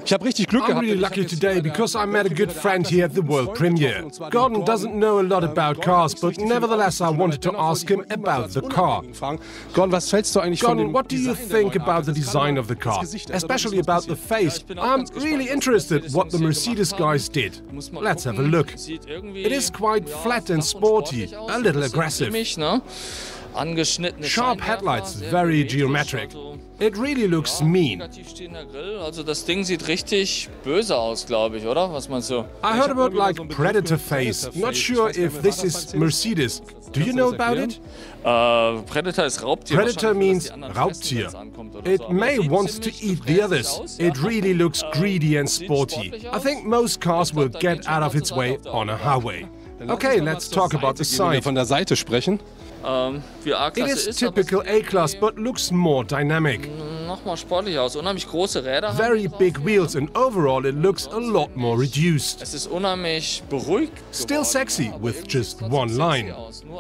Ich habe richtig Glück I'm really lucky today because I met a good friend here at the world premiere. Gordon doesn't know a lot about cars, but nevertheless I wanted to ask him about the car. Gordon, was hältst du eigentlich von Gordon, dem what do you think about the design of the car, especially about the face? I'm really interested what the Mercedes guys did. Let's have a look. It is quite flat and sporty, a little aggressive. Sharp headlights, very geometric. It really looks mean. Also das Ding sieht richtig böse aus, glaube ich, oder? Was meinst du? I heard about like Predator face. Not sure if this is Mercedes. Do you know about it? Predator ist Raubtier. Predator means Raubtier. It may want to eat the others. It really looks greedy and sporty. I think most cars will get out of its way on a highway. Okay, let's talk about the side. Von der Seite sprechen. It is typical A-Class, but looks more dynamic. Nochmal sportlich aus. Unheimlich große Räder. Very big wheels, and overall it looks a lot more reduced. Es ist unheimlich beruhigt. Still sexy with just one line.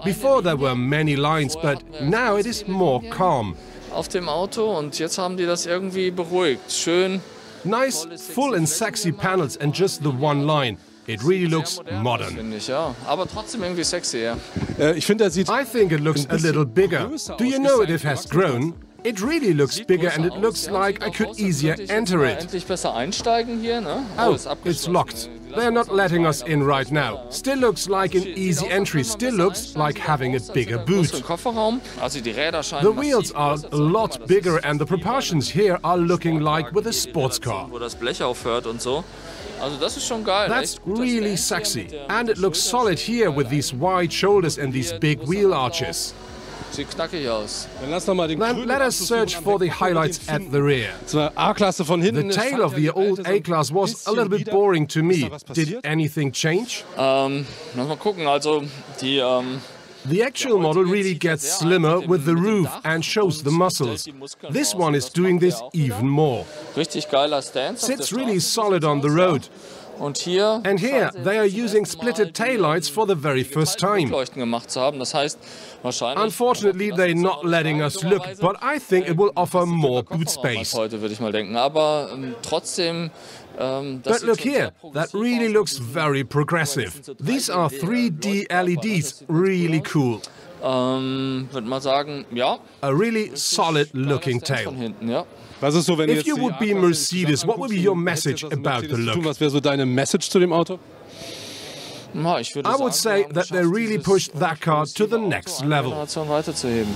Before there were many lines, but now it is more calm. Auf dem Auto und jetzt haben die das irgendwie beruhigt. Schön. Nice, full and sexy panels and just the one line. It really looks modern. Finde ich, ja. Aber trotzdem irgendwie sexy, ja. Ich finde, sieht. I think it looks a little bigger. Do you know it has grown? It really looks bigger and it looks like I could easier enter it. Endlich besser einsteigen hier, ne? Oh, it's locked. They're not letting us in right now. Still looks like an easy entry. Still looks like having a bigger boot. The wheels are a lot bigger and the proportions here are looking like with a sports car. Wo das Blech aufhört und so. Also das ist schon geil. That's really sexy. And it looks solid here with these wide shoulders and these big wheel arches. Sieht knackig aus. Then let us search for the highlights at the rear. A-Klasse von hinten. The tail of the old A-Class was a little bit boring to me. Did anything change? Lass mal gucken. Also die The actual model really gets slimmer with the roof and shows the muscles. This one is doing this even more. Richtig geiler Stance. Sits really solid on the road. Und hier And here they are using splitted taillights for the very first time. Leuchten gemacht zu haben. Das heißt, wahrscheinlich. Unfortunately, they're not letting us look, but I think it will offer more boot space. Heute würde ich mal denken. Aber trotzdem. But look here, that really looks very progressive. These are 3D LEDs, really cool. Würde mal sagen, ja. A really solid looking tail. Von hinten, ja. Was ist so, wenn If you would be Mercedes, what would be your message about the look? Was wäre so deine Message zu dem Auto? Na, ich würde I would say that they really pushed that car to the next level. weiterzuheben.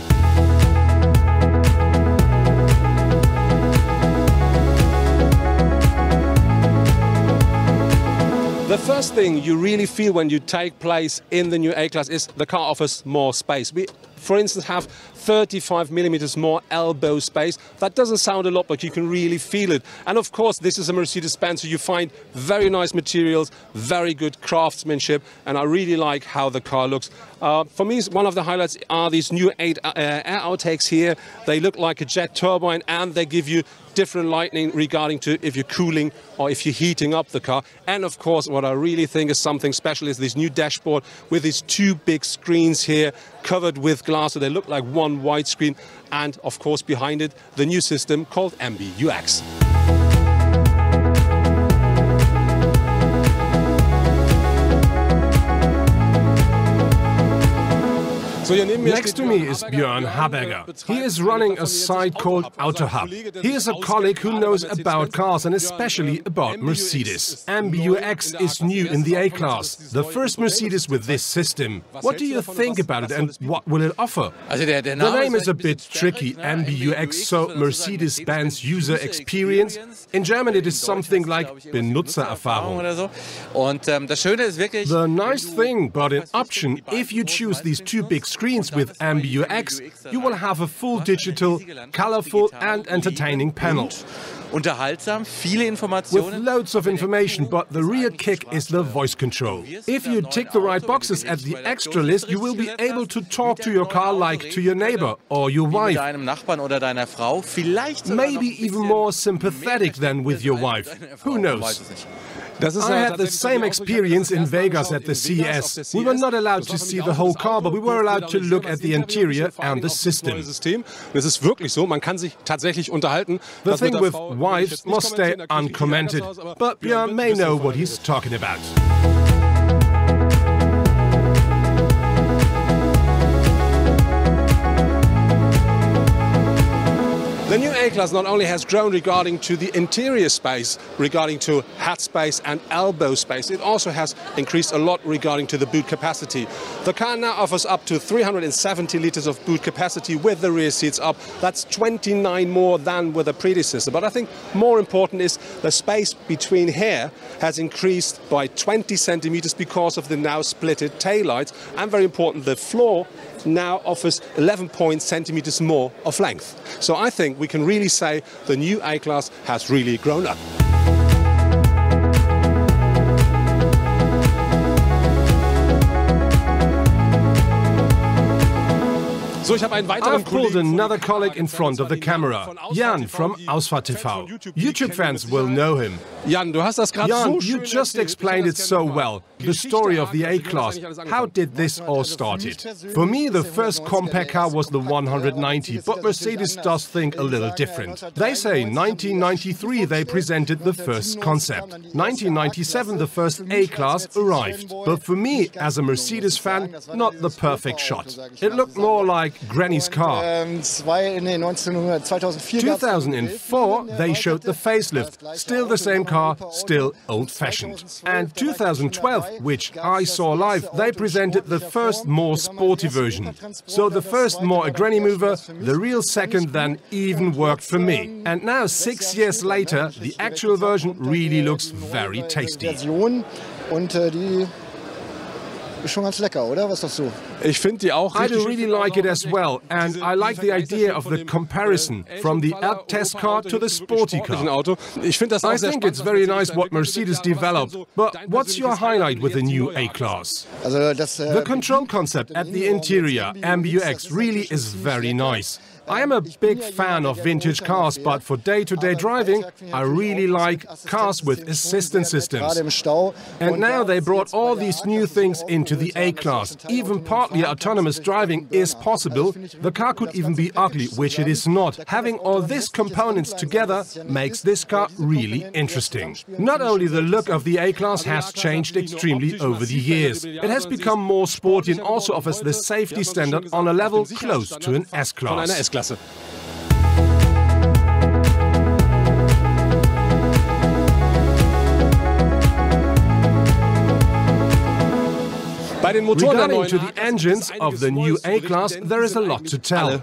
The first thing you really feel when you take place in the new A-Class is the car offers more space. We, for instance, have 35 millimeters more elbow space. That doesn't sound a lot, but you can really feel it. And of course, this is a Mercedes-Benz, so you find very nice materials, very good craftsmanship, and I really like how the car looks. For me, one of the highlights are these new air outtakes here. They look like a jet turbine, and they give you different lighting regarding to if you're cooling or if you're heating up the car. And of course, what I really think is something special is this new dashboard with these two big screens here covered with glass, so they look like one wide screen. And of course, behind it, the new system called MBUX. Next to me is Björn Haberger. He is running a site called AutoHub. He is a colleague who knows about cars and especially about Mercedes. MBUX is new in the A-Class, the first Mercedes with this system. What do you think about it and what will it offer? The name is a bit tricky, MBUX, so Mercedes-Benz User Experience. In German it is something like Benutzererfahrung. The nice thing about an option, if you choose these two big screens with MBUX, you will have a full digital, colorful and entertaining panel. With loads of information, but the real kick is the voice control. If you tick the right boxes at the extra list, you will be able to talk to your car like to your neighbor or your wife. Maybe even more sympathetic than with your wife. Who knows? I had the same experience in Vegas at the CES. We were not allowed to see the whole car, but we were allowed to look at the interior and the system. Es ist wirklich so, man kann sich tatsächlich unterhalten. The thing with wives must stay uncommented, but Björn may know what he's talking about. The new A-Class not only has grown regarding to the interior space, regarding to hat space and elbow space, it also has increased a lot regarding to the boot capacity. The car now offers up to 370 liters of boot capacity with the rear seats up. That's 29 more than with the predecessor. But I think more important is the space between here has increased by 20 centimeters because of the now splitted taillights. And very important, the floor now offers 11 centimeters more of length. So I think we can really say the new A-Class has really grown up. I've pulled another colleague in front of the camera, Jan from Ausfahrt TV. YouTube fans will know him. Jan, you just explained it so well. The story of the A-Class. How did this all started? For me, the first compact car was the 190, but Mercedes does think a little different. They say 1993 they presented the first concept. 1997 the first A-Class arrived. But for me, as a Mercedes fan, not the perfect shot. It looked more like Granny's car. 2004 they showed the facelift. Still the same car, still old-fashioned. And 2012, which I saw live, they presented the first more sporty version. So the first more a granny mover, the real second then even worked for me. And now 6 years later, the actual version really looks very tasty. I do really like it as well, and I like the idea of the comparison from the test car to the sporty car. I think it's very nice what Mercedes developed, but what's your highlight with the new A-Class? The control concept at the interior, MBUX, really is very nice. I am a big fan of vintage cars, but for day-to-day driving, I really like cars with assistance systems. And now they brought all these new things into the A-Class. Even partly autonomous driving is possible. The car could even be ugly, which it is not. Having all these components together makes this car really interesting. Not only the look of the A-Class has changed extremely over the years. It has become more sporty and also offers the safety standard on a level close to an S-Class. Regarding to the engines of the new A-Class, there is a lot to tell.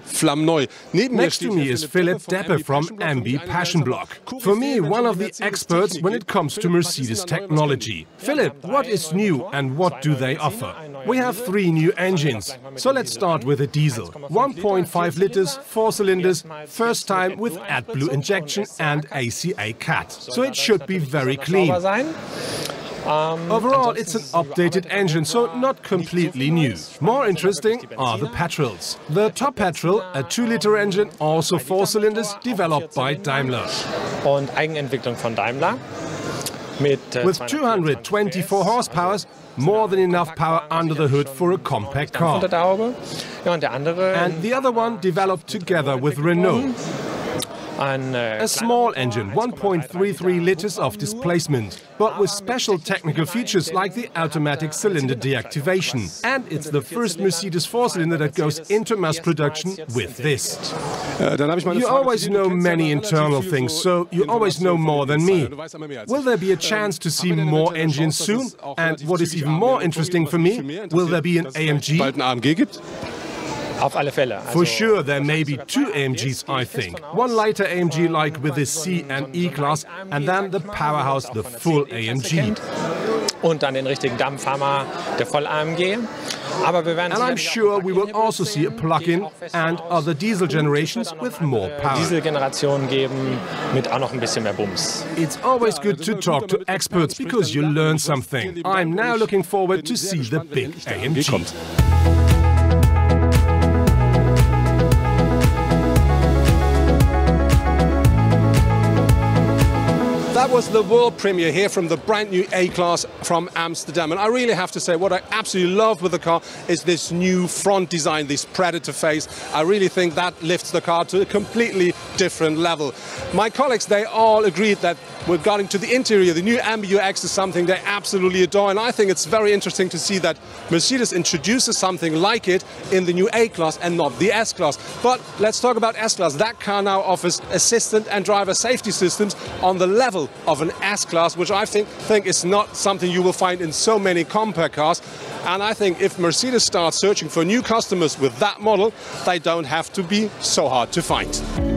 Next to me is Philipp Deppe from MB Passion Block. For me, one of the experts when it comes to Mercedes technology. Philipp, what is new and what do they offer? We have 3 new engines. So let's start with a diesel. 1.5 liters, 4 cylinders, first time with AdBlue injection and ACA cat. So it should be very clean. Overall, it's an updated engine, so not completely new. More interesting are the petrols. The top petrol, a 2-liter engine, also 4 cylinders, developed by Daimler. With 224 horsepower, more than enough power under the hood for a compact car. And the other one developed together with Renault. A small engine, 1.33 liters of displacement, but with special technical features like the automatic cylinder deactivation. And it's the first Mercedes 4-cylinder that goes into mass production with this. You always know many internal things, so you always know more than me. Will there be a chance to see more engines soon? And what is even more interesting for me, will there be an AMG? For sure, there may be 2 AMGs, I think. 1-liter AMG like with the C and E-Class, and then the powerhouse, the full AMG. And I'm sure we will also see a plug-in and other diesel generations with more power. It's always good to talk to experts because you learn something. I'm now looking forward to see the big AMG. that was the world premiere here from the brand new A-Class from Amsterdam. And I really have to say, what I absolutely love with the car is this new front design, this Predator face. I really think that lifts the car to a completely different level. My colleagues, they all agreed that regarding to the interior, the new MBUX is something they absolutely adore. And I think it's very interesting to see that Mercedes introduces something like it in the new A-Class and not the S-Class. But let's talk about S-Class. That car now offers assistant and driver safety systems on the level of an S-Class, which I think is not something you will find in so many compact cars. And I think if Mercedes starts searching for new customers with that model, they don't have to be so hard to find.